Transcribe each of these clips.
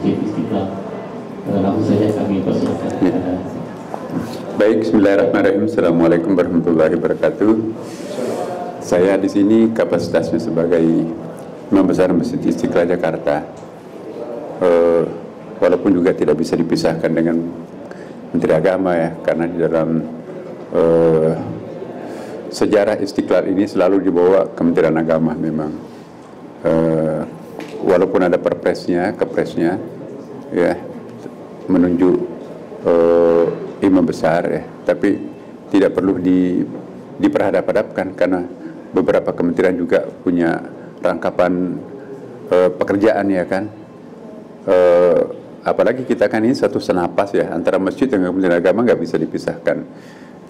Masjid Istiqlal. Langsung saja kami persilakan. Baik, bismillahirrahmanirrahim. Assalamualaikum warahmatullahi wabarakatuh. Saya di sini kapasitasnya sebagai Imam Besar Masjid Istiqlal Jakarta. Walaupun juga tidak bisa dipisahkan dengan Menteri Agama ya, karena di dalam sejarah Istiqlal ini selalu dibawa Kementerian Agama memang. Walaupun ada kepresnya ya menunjuk imam besar ya, tapi tidak perlu diperhadap-hadapkan karena beberapa kementerian juga punya rangkapan pekerjaan ya kan. Apalagi kita kan ini satu senapas ya, antara masjid dan Kementerian Agama nggak bisa dipisahkan.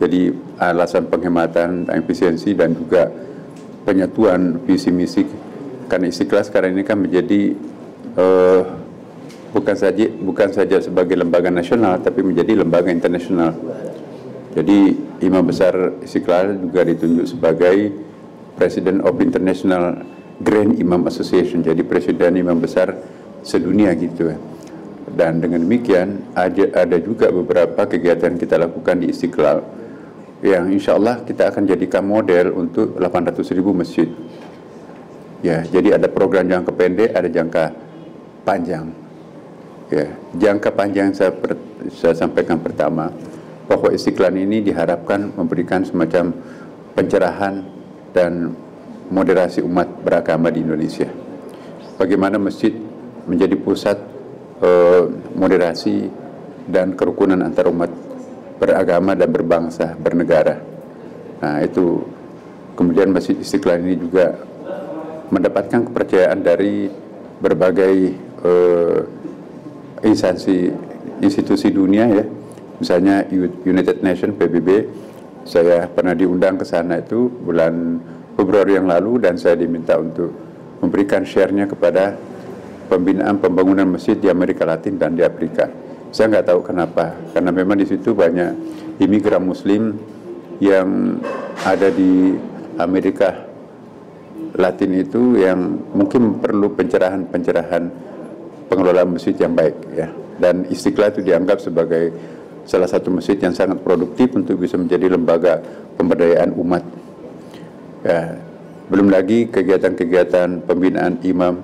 Jadi alasan penghematan, efisiensi dan juga penyatuan visi misi, karena Istiqlal sekarang ini kan menjadi bukan saja sebagai lembaga nasional, tapi menjadi lembaga internasional. Jadi Imam Besar Istiqlal juga ditunjuk sebagai President of International Grand Imam Association, jadi Presiden Imam Besar sedunia gitu ya. Dan dengan demikian ada juga beberapa kegiatan kita lakukan di Istiqlal yang insya Allah kita akan jadikan model untuk 800.000 masjid. Ya, jadi ada program jangka pendek, ada jangka panjang. Ya, jangka panjang saya sampaikan pertama, bahwa Istiqlal ini diharapkan memberikan semacam pencerahan dan moderasi umat beragama di Indonesia. Bagaimana masjid menjadi pusat moderasi dan kerukunan antar umat beragama dan berbangsa, bernegara. Nah, itu kemudian Masjid Istiqlal ini juga mendapatkan kepercayaan dari berbagai institusi dunia ya, misalnya United Nations PBB. Saya pernah diundang ke sana itu bulan Februari yang lalu dan saya diminta untuk memberikan share-nya kepada pembangunan masjid di Amerika Latin dan di Afrika. Saya nggak tahu kenapa, karena memang di situ banyak imigran Muslim yang ada di Amerika Latin itu yang mungkin perlu pencerahan pengelolaan masjid yang baik ya. Dan Istiqlal itu dianggap sebagai salah satu masjid yang sangat produktif untuk bisa menjadi lembaga pemberdayaan umat ya. Belum lagi kegiatan-kegiatan pembinaan imam,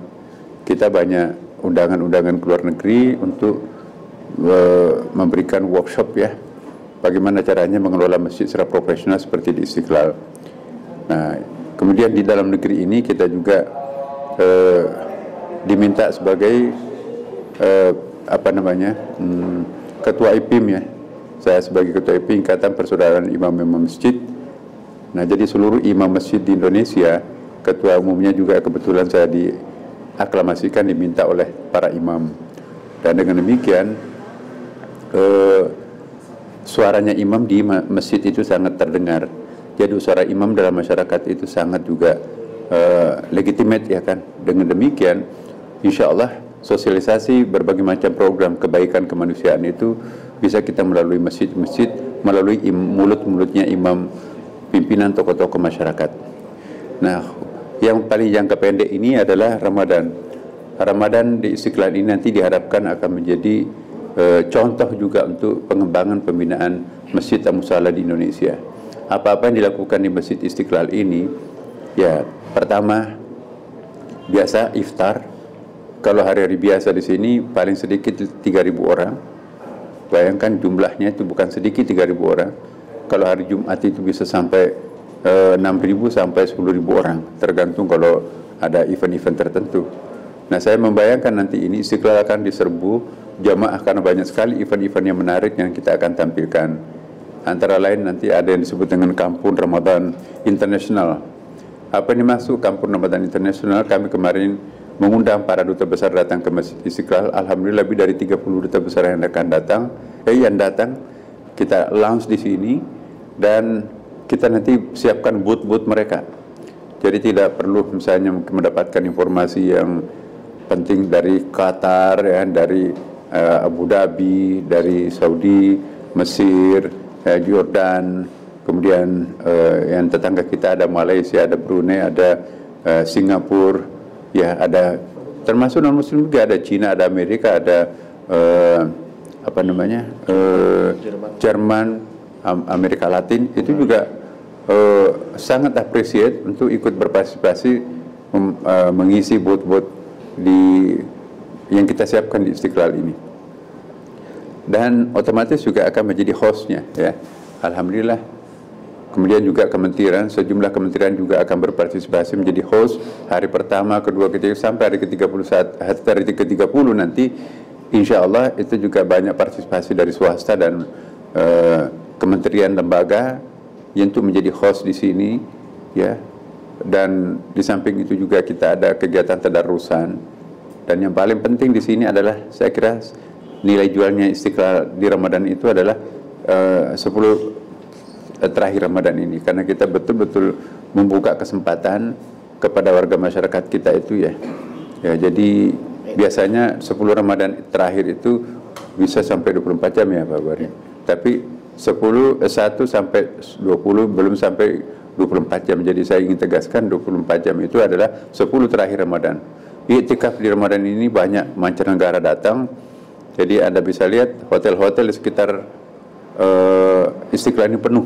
kita banyak undangan-undangan ke luar negeri untuk memberikan workshop ya, bagaimana caranya mengelola masjid secara profesional seperti di Istiqlal. Nah, kemudian di dalam negeri ini kita juga diminta sebagai ketua IPIM ya. Saya sebagai ketua IPIM, Ikatan Persaudaraan Imam-Imam Masjid. Nah, jadi seluruh imam masjid di Indonesia, ketua umumnya juga kebetulan saya diaklamasikan, diminta oleh para imam. Dan dengan demikian suaranya imam di masjid itu sangat terdengar. Jadi suara imam dalam masyarakat itu sangat juga legitimate ya kan. Dengan demikian insya Allah sosialisasi berbagai macam program kebaikan kemanusiaan itu bisa kita melalui masjid-masjid, melalui mulut-mulutnya imam, pimpinan tokoh-tokoh masyarakat. Nah, yang paling jangka pendek ini adalah Ramadan. Ramadan di Istiqlal ini nanti diharapkan akan menjadi contoh juga untuk pengembangan pembinaan masjid dan musala di Indonesia. Apa-apa yang dilakukan di Masjid Istiqlal ini, ya pertama biasa iftar. Kalau hari-hari biasa di sini paling sedikit 3.000 orang. Bayangkan jumlahnya itu bukan sedikit 3.000 orang. Kalau hari Jumat itu bisa sampai 6.000 sampai 10.000 orang, tergantung kalau ada event-event tertentu. Nah, saya membayangkan nanti ini Istiqlal akan diserbu jamaah karena banyak sekali event-event yang menarik yang kita akan tampilkan. Antara lain nanti ada yang disebut dengan Kampung Ramadan Internasional. Apa yang dimaksud Kampung Ramadan Internasional? Kami kemarin mengundang para duta besar datang ke Masjid Istiqlal. Alhamdulillah lebih dari 30 duta besar yang akan datang. Yang datang kita launch di sini dan kita nanti siapkan booth-booth mereka. Jadi tidak perlu misalnya mendapatkan informasi yang penting dari Qatar, ya, dari Abu Dhabi, dari Saudi, Mesir, Jordan, kemudian yang tetangga kita ada Malaysia, ada Brunei, ada Singapura, ya ada termasuk non Muslim juga, ada Cina, ada Amerika, ada apa namanya Jerman, Amerika Latin, itu juga sangat appreciate untuk ikut berpartisipasi mengisi booth-booth yang kita siapkan di Istiqlal ini, dan otomatis juga akan menjadi hostnya ya, alhamdulillah. Kemudian juga kementerian, sejumlah kementerian juga akan berpartisipasi menjadi host hari pertama, kedua, ketiga, sampai hari ke-31, hari ke-30 nanti, insya Allah itu juga banyak partisipasi dari swasta dan kementerian lembaga yang untuk menjadi host di sini ya. Dan di samping itu juga kita ada kegiatan tadarusan, dan yang paling penting di sini adalah saya kira nilai jualnya Istiqlal di Ramadan itu adalah 10 terakhir Ramadan ini, karena kita betul-betul membuka kesempatan kepada warga masyarakat kita itu ya. Jadi biasanya 10 Ramadan terakhir itu bisa sampai 24 jam ya Pak Bari, tapi 1 sampai 20 belum sampai 24 jam. Jadi saya ingin tegaskan 24 jam itu adalah 10 terakhir Ramadan. Iktikaf di Ramadan ini banyak mancanegara datang. Jadi Anda bisa lihat hotel-hotel di sekitar Istiqlal ini penuh.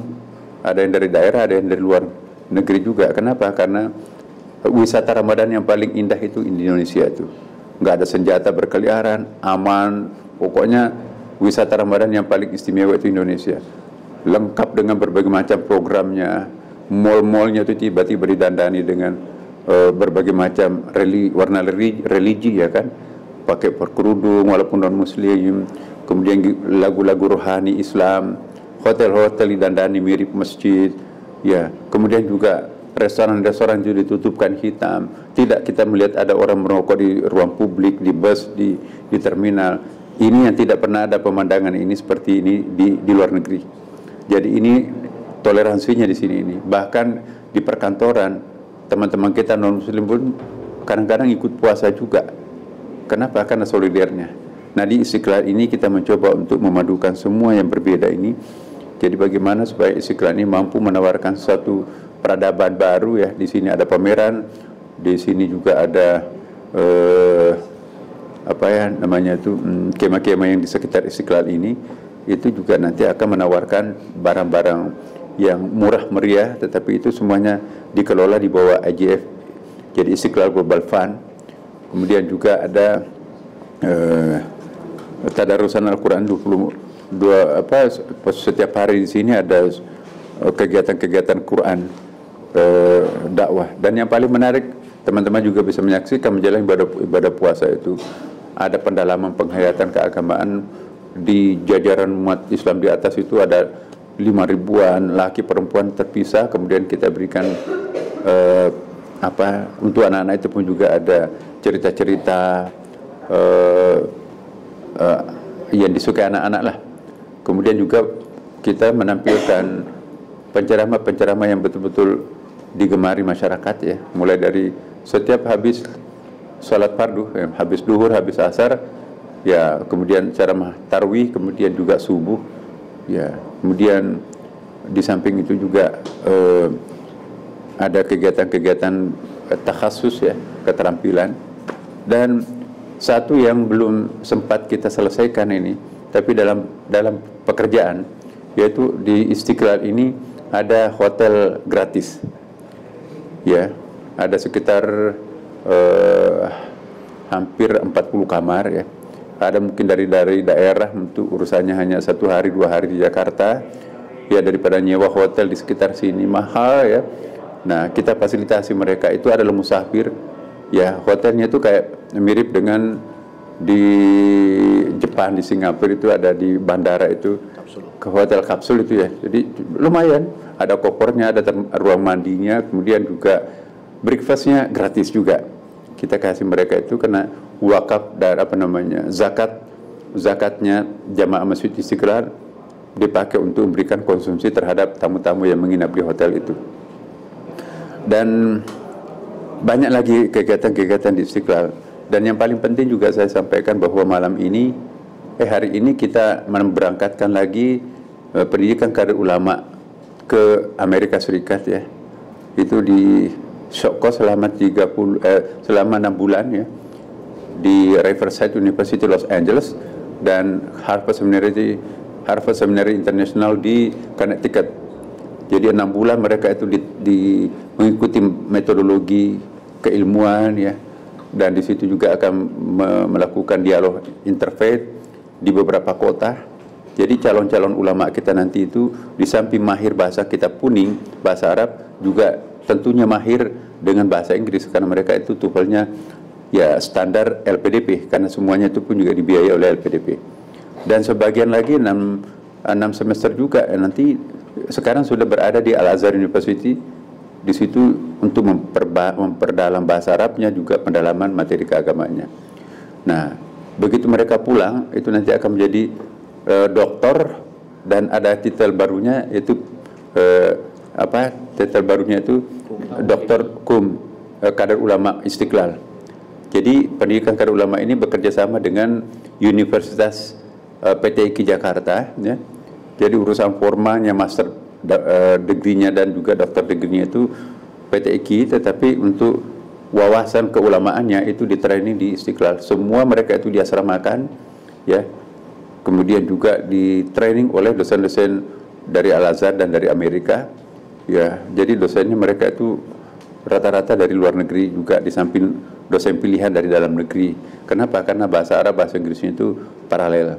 Ada yang dari daerah, ada yang dari luar negeri juga. Kenapa? Karena wisata Ramadan yang paling indah itu di Indonesia itu. Nggak ada senjata berkeliaran, aman. Pokoknya wisata Ramadan yang paling istimewa itu Indonesia. Lengkap dengan berbagai macam programnya. Mall-mallnya itu tiba-tiba didandani dengan berbagai macam warna religi ya kan, pakai kerudung walaupun non Muslim, kemudian lagu-lagu rohani Islam, hotel-hotel didandani mirip masjid ya, kemudian juga restoran-restoran juga ditutupkan hitam, tidak kita melihat ada orang merokok di ruang publik, di bus, di terminal. Ini yang tidak pernah ada pemandangan ini seperti ini di luar negeri. Jadi ini toleransinya di sini ini. Bahkan di perkantoran teman-teman kita non Muslim pun kadang-kadang ikut puasa juga. Kenapa? Karena solidarnya. Nah di Istiqlal ini kita mencoba untuk memadukan semua yang berbeda ini. Jadi bagaimana supaya Istiqlal ini mampu menawarkan suatu peradaban baru ya. Di sini ada pameran, di sini juga ada apa ya namanya itu kemah-kemah yang di sekitar Istiqlal ini. Itu juga nanti akan menawarkan barang-barang yang murah meriah, tetapi itu semuanya dikelola di bawah IGF, jadi Istiqlal Global Fund. Kemudian juga ada tadarusan Al-Quran 22 setiap hari di sini ada kegiatan-kegiatan Quran dakwah. Dan yang paling menarik, teman-teman juga bisa menyaksikan menjelang ibadah puasa itu ada pendalaman penghayatan keagamaan di jajaran umat Islam. Di atas itu ada 5.000-an laki perempuan terpisah, kemudian kita berikan untuk anak-anak itu pun juga ada cerita-cerita yang disukai anak-anak lah. Kemudian juga kita menampilkan penceramah-penceramah yang betul-betul digemari masyarakat ya, mulai dari setiap habis sholat fardu ya, habis duhur, habis asar ya, kemudian ceramah tarwih, kemudian juga subuh ya, kemudian di samping itu juga ada kegiatan-kegiatan takhasus ya, keterampilan. Dan satu yang belum sempat kita selesaikan ini, tapi dalam pekerjaan, yaitu di Istiqlal ini ada hotel gratis ya, ada sekitar hampir 40 kamar ya. Ada mungkin dari daerah untuk urusannya hanya 1 hari 2 hari di Jakarta ya, daripada nyewa hotel di sekitar sini mahal ya. Nah kita fasilitasi mereka, itu adalah musafir ya, hotelnya itu kayak mirip dengan di Jepang, di Singapura itu ada di bandara itu ke hotel kapsul itu ya. Jadi lumayan, ada kopernya, ada ruang mandinya, kemudian juga breakfastnya gratis juga. Kita kasih mereka itu karena wakaf dari zakatnya jamaah Masjid Istiqlal dipakai untuk memberikan konsumsi terhadap tamu-tamu yang menginap di hotel itu. Dan banyak lagi kegiatan-kegiatan di Istiqlal. Dan yang paling penting juga saya sampaikan bahwa hari ini kita memberangkatkan lagi pendidikan kader ulama ke Amerika Serikat ya. Itu di Syokko selama 6 bulan ya. di Riverside University Los Angeles dan Harvard Seminary International di Connecticut. Jadi 6 bulan mereka itu mengikuti metodologi keilmuan ya, dan di situ juga akan melakukan dialog interfaith di beberapa kota. Jadi calon-calon ulama kita nanti itu di samping mahir bahasa kitab kuning, bahasa Arab, juga tentunya mahir dengan bahasa Inggris karena mereka itu TOEFL-nya ya standar LPDP, karena semuanya itu pun juga dibiayai oleh LPDP. Dan sebagian lagi 6 semester juga nanti sekarang sudah berada di Al-Azhar University, di situ untuk memperdalam bahasa Arabnya, juga pendalaman materi keagamanya. Nah, begitu mereka pulang itu nanti akan menjadi doktor, dan ada titel barunya yaitu titel barunya itu Doktor Kum, Kadar Ulama Istiqlal. Jadi pendidikan kadar ulama ini bekerja sama dengan Universitas PTIQ Jakarta ya. Jadi urusan formalnya master degree-nya dan juga doktor degree-nya itu PTIQ, tetapi untuk wawasan keulamaannya itu di training di Istiqlal. Semua mereka itu diasramakan ya. Kemudian juga di training oleh dosen-dosen dari Al-Azhar dan dari Amerika ya. Jadi dosennya mereka itu rata-rata dari luar negeri juga, di samping dosen pilihan dari dalam negeri. Kenapa? Karena bahasa Arab, bahasa Inggrisnya itu paralel.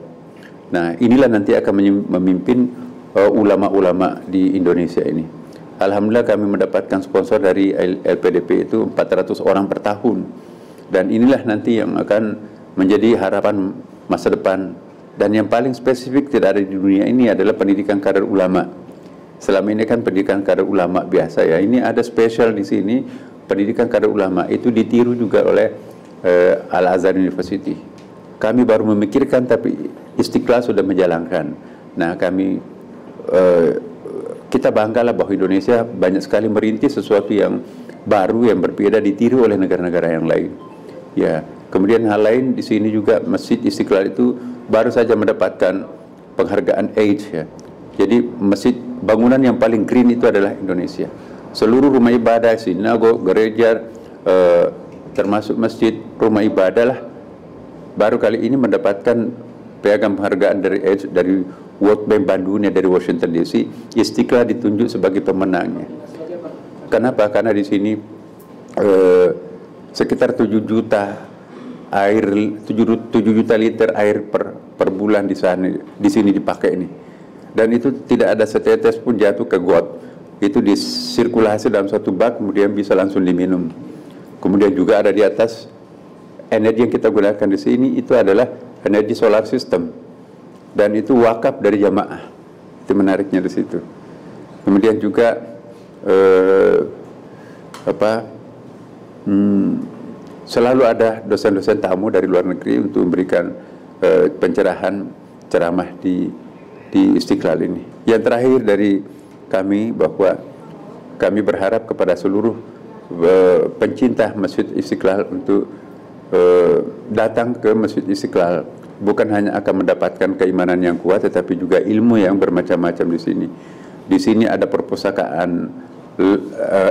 Nah, inilah nanti akan memimpin ulama-ulama di Indonesia ini. Alhamdulillah kami mendapatkan sponsor dari LPDP itu 400 orang per tahun. Dan inilah nanti yang akan menjadi harapan masa depan. Dan yang paling spesifik tidak ada di dunia ini adalah pendidikan kader ulama. Selama ini kan pendidikan kader ulama biasa ya. Ini ada spesial di sini, pendidikan kader ulama itu ditiru juga oleh Al-Azhar University. Kami baru memikirkan, tapi Istiqlal sudah menjalankan. Nah, kita banggalah bahwa Indonesia banyak sekali merintis sesuatu yang baru, yang berbeda, ditiru oleh negara-negara yang lain. Ya, kemudian hal lain di sini juga Masjid Istiqlal itu baru saja mendapatkan penghargaan AIDS ya. Jadi masjid bangunan yang paling green itu adalah Indonesia. Seluruh rumah ibadah, sinagog, gereja, termasuk masjid, rumah ibadah lah, baru kali ini mendapatkan piagam penghargaan dari World Bank Bandung, dari Washington DC. Istiqlal ditunjuk sebagai pemenangnya. Kenapa? Karena di sini sekitar 7 juta liter air per bulan di sini dipakai ini. Dan itu tidak ada setetes pun jatuh ke got. Itu disirkulasi dalam satu bak, kemudian bisa langsung diminum. Kemudian juga ada di atas, energi yang kita gunakan di sini itu adalah energi solar system. Dan itu wakaf dari jamaah. Itu menariknya di situ. Kemudian juga selalu ada dosen-dosen tamu dari luar negeri untuk memberikan pencerahan, ceramah di Istiqlal ini. Yang terakhir dari kami, bahwa kami berharap kepada seluruh pencinta Masjid Istiqlal untuk datang ke Masjid Istiqlal. Bukan hanya akan mendapatkan keimanan yang kuat, tetapi juga ilmu yang bermacam-macam di sini. Di sini ada perpustakaan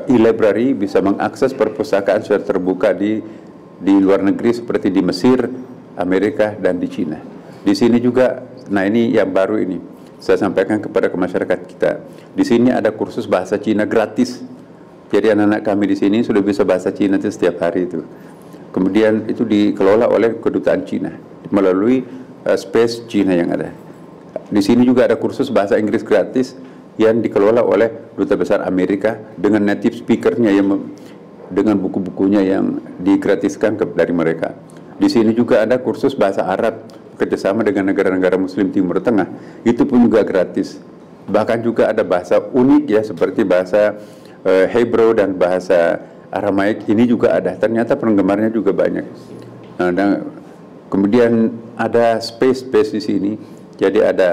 e-library, bisa mengakses perpustakaan secara terbuka di luar negeri seperti di Mesir, Amerika, dan di Cina. Di sini juga, nah ini yang baru ini, saya sampaikan kepada masyarakat kita. Di sini ada kursus bahasa Cina gratis. Jadi anak-anak kami di sini sudah bisa bahasa Cina itu setiap hari itu. Kemudian itu dikelola oleh kedutaan Cina melalui space Cina yang ada. Di sini juga ada kursus bahasa Inggris gratis yang dikelola oleh Duta Besar Amerika dengan native speakernya, yang dengan buku-bukunya yang digratiskan dari mereka. Di sini juga ada kursus bahasa Arab kerjasama dengan negara-negara Muslim Timur Tengah, itu pun juga gratis. Bahkan juga ada bahasa unik ya, seperti bahasa Hebrew dan bahasa Aramaik, ini juga ada. Ternyata penggemarnya juga banyak. Nah, dan kemudian ada space di sini, jadi ada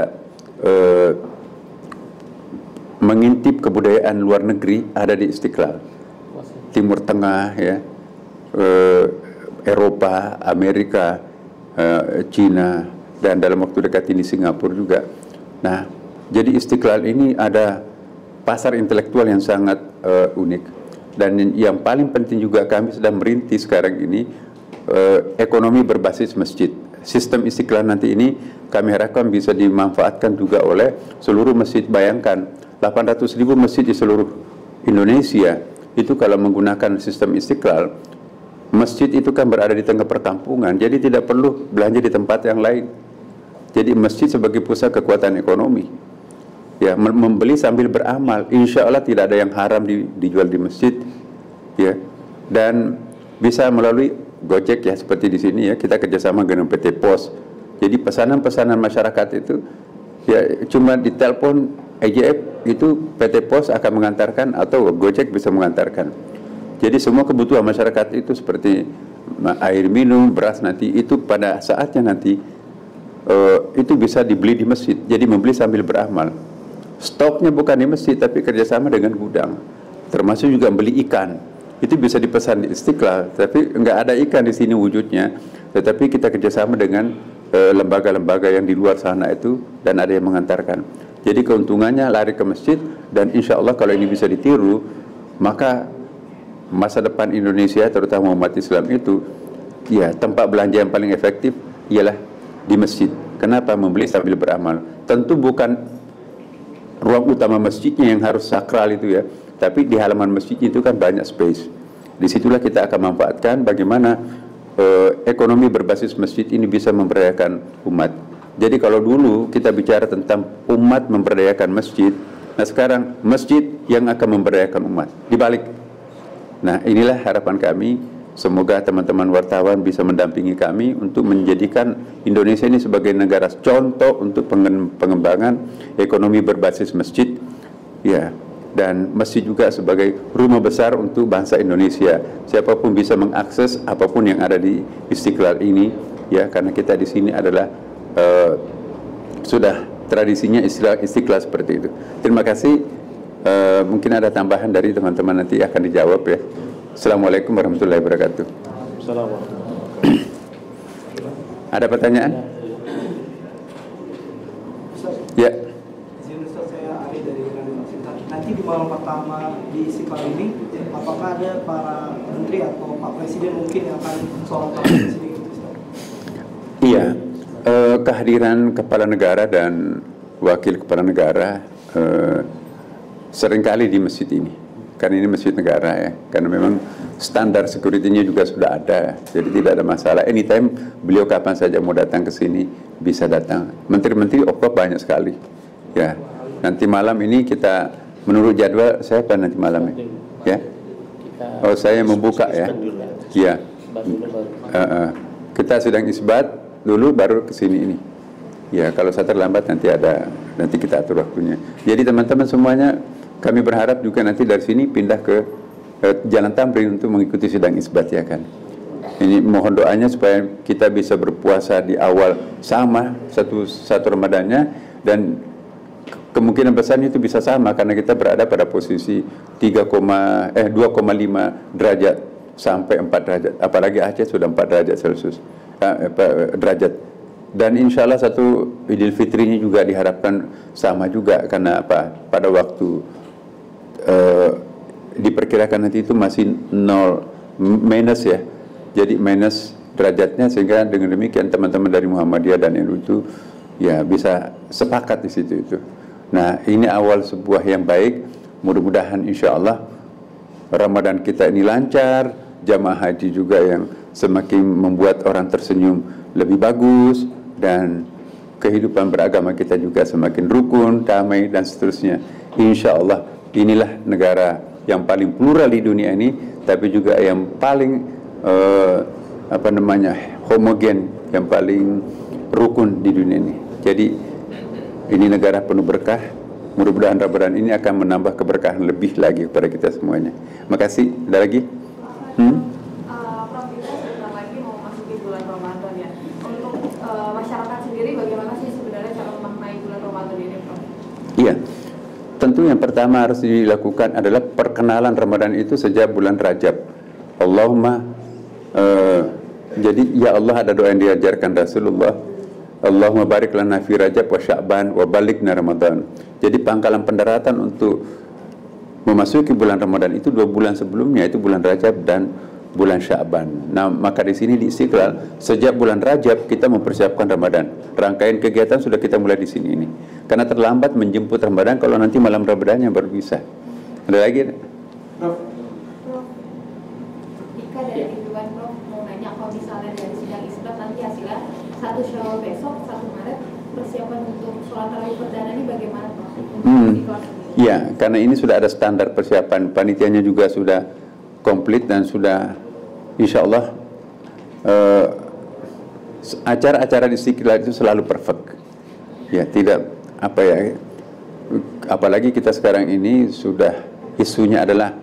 mengintip kebudayaan luar negeri ada di Istiqlal. Timur Tengah ya, Eropa, Amerika, Cina, dan dalam waktu dekat ini Singapura juga. Nah, jadi Istiqlal ini ada pasar intelektual yang sangat unik. Dan yang paling penting juga, kami sedang merintis sekarang ini ekonomi berbasis masjid. Sistem Istiqlal nanti ini kami harapkan bisa dimanfaatkan juga oleh seluruh masjid. Bayangkan 800.000 masjid di seluruh Indonesia itu kalau menggunakan sistem Istiqlal, masjid itu kan berada di tengah perkampungan, jadi tidak perlu belanja di tempat yang lain. Jadi masjid sebagai pusat kekuatan ekonomi, ya, membeli sambil beramal. Insya Allah tidak ada yang haram dijual di masjid, ya, dan bisa melalui Gojek ya, seperti di sini ya, kita kerjasama dengan PT Pos. Jadi pesanan-pesanan masyarakat itu ya cuma ditelepon EJF, itu PT Pos akan mengantarkan atau Gojek bisa mengantarkan. Jadi semua kebutuhan masyarakat itu seperti air minum, beras nanti itu pada saatnya nanti itu bisa dibeli di masjid. Jadi membeli sambil beramal. Stoknya bukan di masjid tapi kerjasama dengan gudang. Termasuk juga beli ikan. Itu bisa dipesan di Istiqlal, tapi nggak ada ikan di sini wujudnya. Tetapi kita kerjasama dengan lembaga-lembaga yang di luar sana itu, dan ada yang mengantarkan. Jadi keuntungannya lari ke masjid, dan insya Allah kalau ini bisa ditiru, maka masa depan Indonesia terutama umat Islam itu, ya tempat belanja yang paling efektif ialah di masjid. Kenapa? Membeli sambil beramal. Tentu bukan ruang utama masjidnya yang harus sakral itu ya, tapi di halaman masjid itu kan banyak space. Disitulah kita akan manfaatkan bagaimana ekonomi berbasis masjid ini bisa memberdayakan umat. Jadi kalau dulu kita bicara tentang umat memberdayakan masjid, nah sekarang masjid yang akan memberdayakan umat. Dibalik. Nah inilah harapan kami. Semoga teman-teman wartawan bisa mendampingi kami untuk menjadikan Indonesia ini sebagai negara contoh untuk pengembangan ekonomi berbasis masjid, ya, dan masjid juga sebagai rumah besar untuk bangsa Indonesia. Siapapun bisa mengakses apapun yang ada di Istiqlal ini, ya, karena kita di sini adalah sudah tradisinya Istiqlal seperti itu. Terima kasih. Mungkin ada tambahan dari teman-teman nanti akan dijawab ya. Assalamualaikum warahmatullahi wabarakatuh. Assalamualaikum. Ada pertanyaan? Ya. Saya Ari dari Radio Sinta. Nanti di malam pertama di Istiqlal ini, apakah ada para menteri atau Pak Presiden mungkin yang akan sholat tarawih di sini? Iya, kehadiran kepala negara dan wakil kepala negara seringkali di masjid ini. Karena ini masjid negara ya, karena memang standar security-nya juga sudah ada, jadi tidak ada masalah. Anytime beliau kapan saja mau datang ke sini bisa datang. Menteri-menteri banyak sekali. Ya, nanti malam ini kita menurut jadwal saya apa nanti malam ya? Oh saya membuka ya. Iya. Kita sedang isbat dulu baru ke sini ini. Ya kalau saya terlambat nanti kita atur waktunya. Jadi teman-teman semuanya, kami berharap juga nanti dari sini pindah ke Jalan Tamrin untuk mengikuti sidang isbat ya kan. Ini mohon doanya supaya kita bisa berpuasa di awal sama satu Ramadannya, dan kemungkinan besar itu bisa sama karena kita berada pada posisi 2,5 derajat sampai 4 derajat. Apalagi Aceh sudah 4 derajat Celcius derajat. Dan insya Allah satu Idul Fitrinya juga diharapkan sama juga, karena apa? Pada waktu diperkirakan nanti itu masih 0 minus ya, jadi minus derajatnya, sehingga dengan demikian teman-teman dari Muhammadiyah dan NU itu ya bisa sepakat di situ itu. Nah ini awal sebuah yang baik. Mudah-mudahan insya Allah Ramadan kita ini lancar, jamaah haji juga yang semakin membuat orang tersenyum lebih bagus, dan kehidupan beragama kita juga semakin rukun, damai dan seterusnya. Insya Allah inilah negara yang paling plural di dunia ini, tapi juga yang paling homogen, yang paling rukun di dunia ini. Jadi ini negara penuh berkah. Mudah-mudahan Ramadan ini akan menambah keberkahan lebih lagi kepada kita semuanya. Makasih. Ada lagi? Prof, kita sebentar lagi mau masuki bulan Ramadan ya. Untuk masyarakat sendiri bagaimana sih sebenarnya cara memaknai bulan Ramadan ini, Prof? Iya. Tentu yang pertama harus dilakukan adalah perkenalan Ramadan itu sejak bulan Rajab. Allahumma, jadi ya Allah ada doa yang diajarkan Rasulullah. Allahumma barik lana fi Rajab wa Sya'ban wa balighna Ramadan. Jadi pangkalan pendaratan untuk memasuki bulan Ramadan itu 2 bulan sebelumnya, itu bulan Rajab dan bulan Sya'ban. Nah, maka di sini di Istiqlal sejak bulan Rajab kita mempersiapkan Ramadan. Rangkaian kegiatan sudah kita mulai di sini ini. Karena terlambat menjemput Ramadan kalau nanti malam Ramadannya baru bisa. Ada lagi? Prof, Ika dari Ridwan, Prof mau nanya kalau misalnya dari sidang isbat nanti hasilnya 1 Syawal besok, 1 Maret, persiapan untuk sholat tarawih perdana ini bagaimana, Prof? Ya, karena ini sudah ada standar persiapan. Panitianya juga sudah komplit dan sudah insya Allah acara-acara di Istiqlal itu selalu perfect. Ya, tidak apa ya, apalagi kita sekarang ini sudah isunya adalah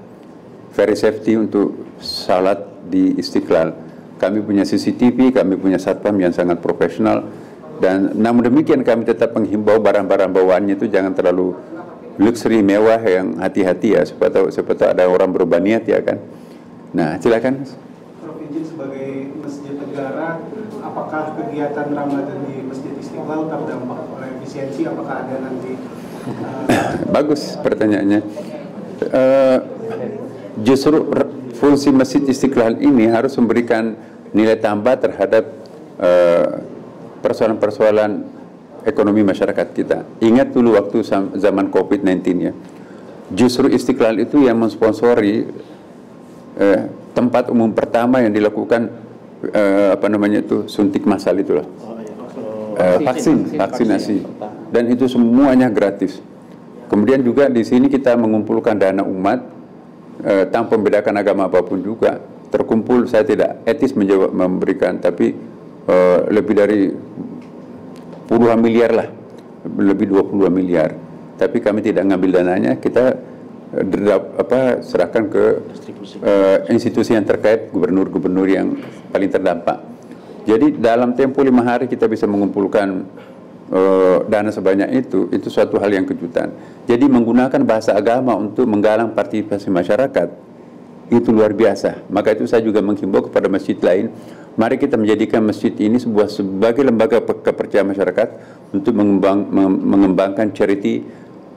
very safety untuk salat di Istiqlal. Kami punya CCTV, kami punya satpam yang sangat profesional, dan namun demikian kami tetap menghimbau barang-barang bawaannya itu jangan terlalu luxury mewah, yang hati-hati ya, siapa tahu ada orang berubah niat ya kan. Nah, silakan. Prof, izin sebagai masjid negara, apakah kegiatan Ramadan di Masjid Istiqlal terdampak oleh efisiensi? Apakah ada nanti? Bagus pertanyaannya. Justru fungsi Masjid Istiqlal ini harus memberikan nilai tambah terhadap persoalan-persoalan ekonomi masyarakat kita. Ingat dulu waktu zaman COVID-19 ya, justru Istiqlal itu yang mensponsori tempat umum pertama yang dilakukan suntik massal itu loh, vaksinasi, dan itu semuanya gratis. Kemudian juga di sini kita mengumpulkan dana umat tanpa membedakan agama apapun juga terkumpul. Saya tidak etis memberikan, tapi lebih dari puluhan miliar lah, lebih 20 miliar. Tapi kami tidak ngambil dananya, kita serahkan ke institusi yang terkait, gubernur-gubernur yang paling terdampak. Jadi dalam tempo 5 hari kita bisa mengumpulkan dana sebanyak itu suatu hal yang kejutan. Jadi menggunakan bahasa agama untuk menggalang partisipasi masyarakat itu luar biasa. Maka itu saya juga menghimbau kepada masjid lain, mari kita menjadikan masjid ini sebagai lembaga kepercayaan masyarakat untuk mengembangkan charity,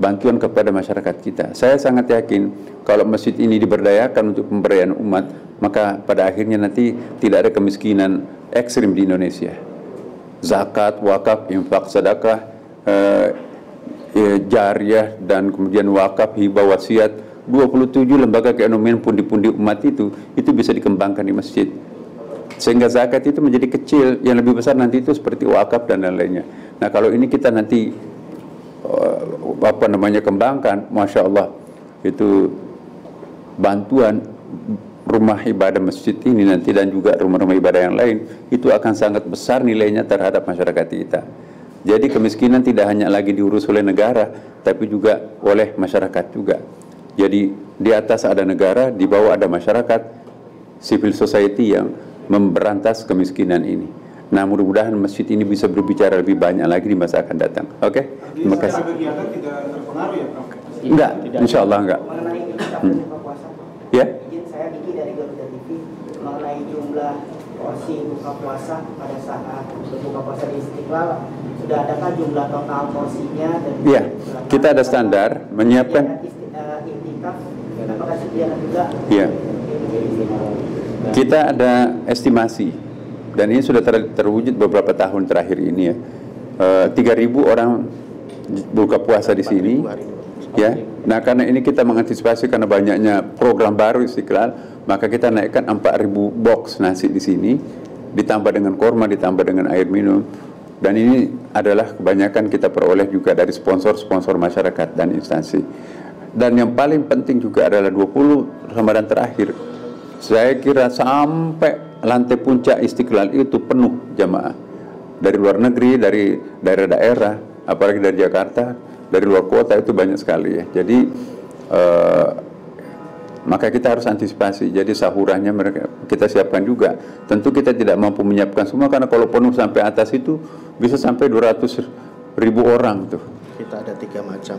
bantuan kepada masyarakat kita. Saya sangat yakin kalau masjid ini diberdayakan untuk pemberdayaan umat, maka pada akhirnya nanti tidak ada kemiskinan ekstrim di Indonesia. Zakat, wakaf, infak, sedekah, jariyah, dan kemudian wakaf, hibah, wasiat, 27 lembaga keekonomian pundi-pundi umat itu bisa dikembangkan di masjid. Sehingga zakat itu menjadi kecil, yang lebih besar nanti itu seperti wakaf dan lain-lainnya. Nah, kalau ini kita nanti kembangkan, Masya Allah, itu bantuan rumah ibadah masjid ini nanti dan juga rumah-rumah ibadah yang lain, itu akan sangat besar nilainya terhadap masyarakat kita. Jadi kemiskinan tidak hanya lagi diurus oleh negara, tapi juga oleh masyarakat juga. Jadi di atas ada negara, di bawah ada masyarakat, civil society yang memberantas kemiskinan ini. Nah, mudah-mudahan masjid ini bisa berbicara lebih banyak lagi di masa akan datang. Oke? Terima kasih. Kegiatan tidak terpengaruh ya, Prof? Enggak, insya Allah enggak. Mengenai buka puasa, Ya? izin saya Diki dari Garuda TV, mengenai jumlah porsi buka puasa pada saat berbuka puasa di Istiqlal, sudah adakah jumlah total porsinya? Dan Iya, kita ada standar menyiapkan. Intikaf, apakah sediakan juga? Iya. Kita ada estimasi, dan ini sudah terwujud beberapa tahun terakhir ini ya. 3.000 orang buka puasa di sini. Ya, nah karena ini kita mengantisipasi karena banyaknya program baru Istiqlal, maka kita naikkan 4.000 box nasi di sini, ditambah dengan kurma, ditambah dengan air minum, dan ini adalah kebanyakan kita peroleh juga dari sponsor-sponsor masyarakat dan instansi. Dan yang paling penting juga adalah 20 Ramadan terakhir, saya kira sampai lantai puncak Istiqlal itu penuh jamaah dari luar negeri, dari daerah-daerah, apalagi dari Jakarta. Dari luar kota itu banyak sekali ya. Jadi maka kita harus antisipasi. Jadi sahurannya kita siapkan juga. Tentu kita tidak mampu menyiapkan semua, karena kalau penuh sampai atas itu bisa sampai 200.000 orang tuh. Kita ada 3 macam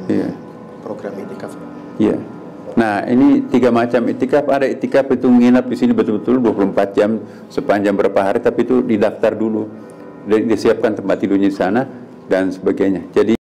program itikaf. Iya. Nah, ini 3 macam itikaf. Ada itikaf itu nginap di sini betul-betul 24 jam sepanjang berapa hari, tapi itu didaftar dulu, disiapkan tempat tidurnya di sana dan sebagainya. Jadi